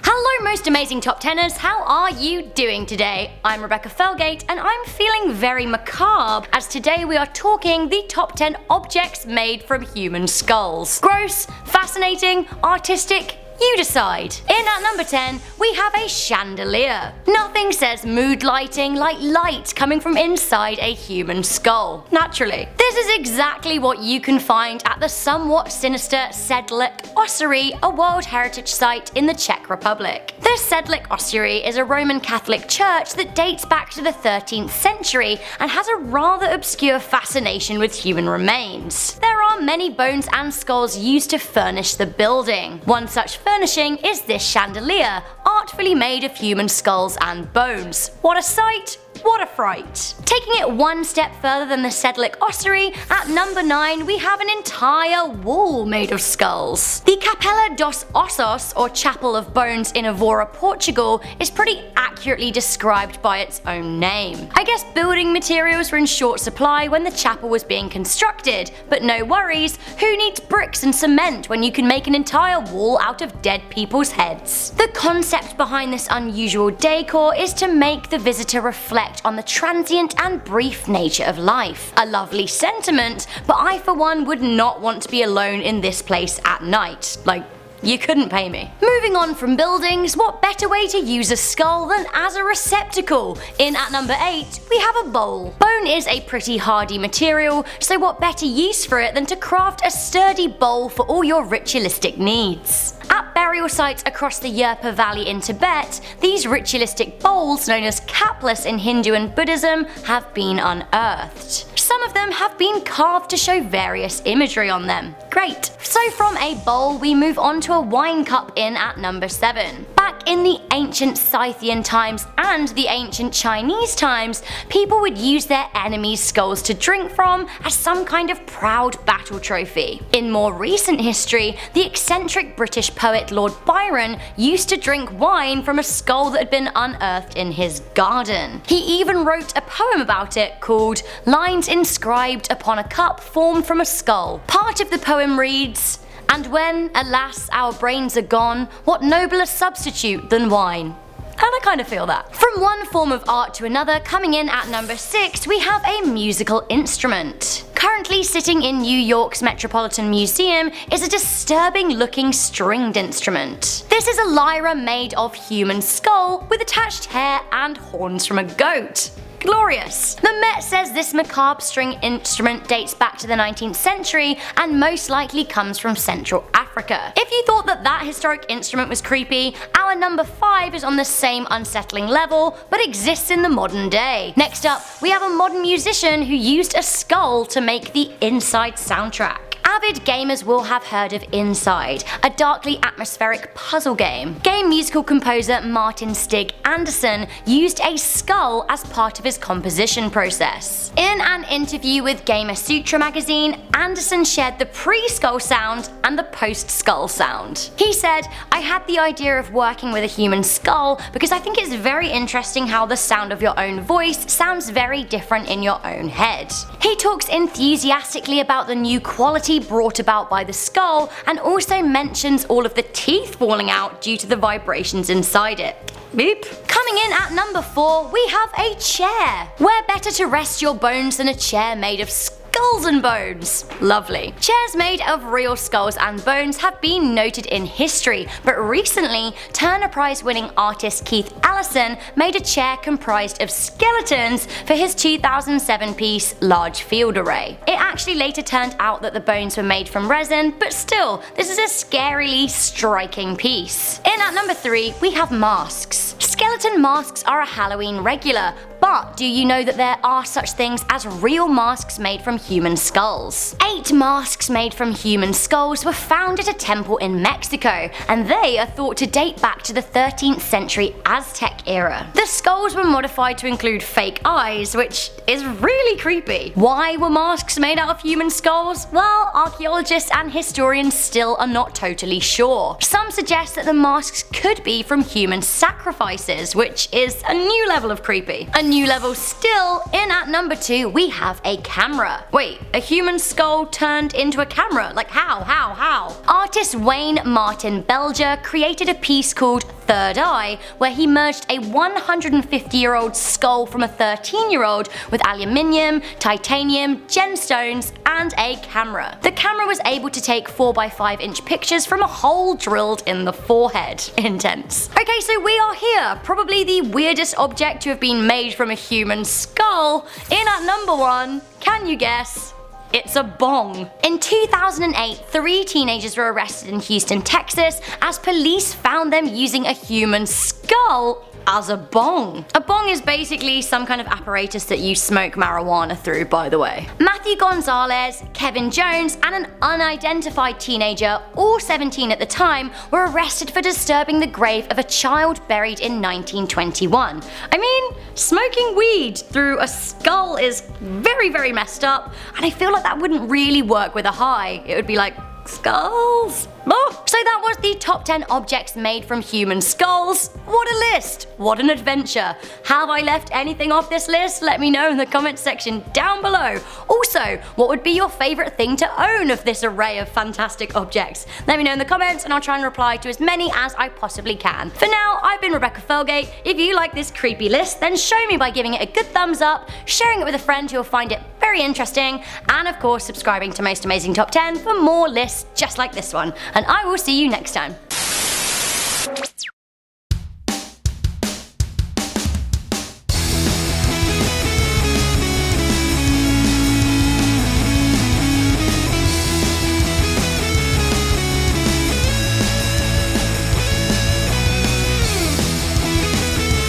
Hello most amazing top teners, how are you doing today? I'm Rebecca Felgate and I'm feeling very macabre as today we are talking the top 10 objects made from human skulls. Gross, fascinating, artistic, you decide. In at number 10, we have a chandelier. Nothing says mood lighting like light coming from inside a human skull. Naturally. This is exactly what you can find at the somewhat sinister Sedlec Ossuary, a World Heritage Site in the Czech Republic. The Sedlec Ossuary is a Roman Catholic church that dates back to the 13th century and has a rather obscure fascination with human remains. There are many bones and skulls used to furnish the building. One such furnishing is this chandelier, artfully made of human skulls and bones. What a sight! What a fright. Taking it one step further than the Sedlec Ossuary, at number 9 we have an entire wall made of skulls. The Capela dos Ossos, or Chapel of Bones in Evora, Portugal, is pretty accurately described by its own name. I guess building materials were in short supply when the chapel was being constructed, but no worries, who needs bricks and cement when you can make an entire wall out of dead people's heads? The concept behind this unusual decor is to make the visitor reflect on the transient and brief nature of life. A lovely sentiment, but I for one would not want to be alone in this place at night. Like, you couldn't pay me. Moving on from buildings, what better way to use a skull than as a receptacle? In at number 8, we have a bowl. Bone is a pretty hardy material, so what better use for it than to craft a sturdy bowl for all your ritualistic needs? At burial sites across the Yerpa Valley in Tibet, these ritualistic bowls, known as kaplas in Hindu and Buddhism, have been unearthed. Some of them have been carved to show various imagery on them. Great. So from a bowl we move on to a wine cup in at number 7. Back in the ancient Scythian times and the ancient Chinese times, people would use their enemies' skulls to drink from as some kind of proud battle trophy. In more recent history, the eccentric British poet Lord Byron used to drink wine from a skull that had been unearthed in his garden. He even wrote a poem about it called Lines Inscribed Upon a Cup Formed from a Skull. Part of the poem reads, "And when, alas, our brains are gone, what nobler substitute than wine?" And I kind of feel that. From one form of art to another, coming in at number 6, we have a musical instrument. Currently sitting in New York's Metropolitan Museum is a disturbing looking stringed instrument. This is a lyra made of human skull with attached hair and horns from a goat. Glorious. The Met says this macabre string instrument dates back to the 19th century and most likely comes from Central Africa. If you thought that historic instrument was creepy, our number 5 is on the same unsettling level but exists in the modern day. Next up, we have a modern musician who used a skull to make the Inside soundtrack. Avid gamers will have heard of Inside, a darkly atmospheric puzzle game. Game musical composer Martin Stig Anderson used a skull as part of his composition process. In an interview with Gamer Sutra magazine, Anderson shared the pre-skull sound and the post-skull sound. He said, "I had the idea of working with a human skull because I think it's very interesting how the sound of your own voice sounds very different in your own head." He talks enthusiastically about the new quality brought about by the skull and also mentions all of the teeth falling out due to the vibrations inside it. Beep. Coming in at number 4, we have a chair. Where better to rest your bones than a chair made of skulls and bones? Lovely. Chairs made of real skulls and bones have been noted in history, but recently, Turner Prize winning artist Keith Allison made a chair comprised of skeletons for his 2007 piece Large Field Array. It actually later turned out that the bones were made from resin, but still, this is a scarily striking piece. In at number 3, we have masks. Skeleton masks are a Halloween regular, but do you know that there are such things as real masks made from human skulls? 8 masks made from human skulls were found at a temple in Mexico, and they are thought to date back to the 13th century Aztec era. The skulls were modified to include fake eyes, which is really creepy. Why were masks made out of human skulls? Well, archaeologists and historians still are not totally sure. Some suggest that the masks could be from human sacrifices, which is a new level of creepy. A new level still, in at number 2 we have a camera. Wait, a human skull turned into a camera? Like how? Artist Wayne Martin Belger created a piece called third eye, where he merged a 150-year-old skull from a 13-year-old with aluminium, titanium, gemstones, and a camera. The camera was able to take 4x5-inch pictures from a hole drilled in the forehead. Intense. Okay, so we are here, probably the weirdest object to have been made from a human skull. In at number 1, can you guess? It's a bong. In 2008, 3 teenagers were arrested in Houston, Texas, as police found them using a human skull as a bong. A bong is basically some kind of apparatus that you smoke marijuana through, by the way. Matthew Gonzalez, Kevin Jones, and an unidentified teenager, all 17 at the time, were arrested for disturbing the grave of a child buried in 1921. I mean, smoking weed through a skull is very, very messed up, and I feel like that wouldn't really work with a high. It would be like, skulls. Oh. So that was the top 10 objects made from human skulls. What a list! What an adventure! Have I left anything off this list? Let me know in the comments section down below. Also, what would be your favourite thing to own of this array of fantastic objects? Let me know in the comments and I'll try and reply to as many as I possibly can. For now, I've been Rebecca Felgate. If you like this creepy list, then show me by giving it a good thumbs up, sharing it with a friend who will find it very interesting, and of course subscribing to Most Amazing Top 10 for more lists just like this one. And I will see you next time.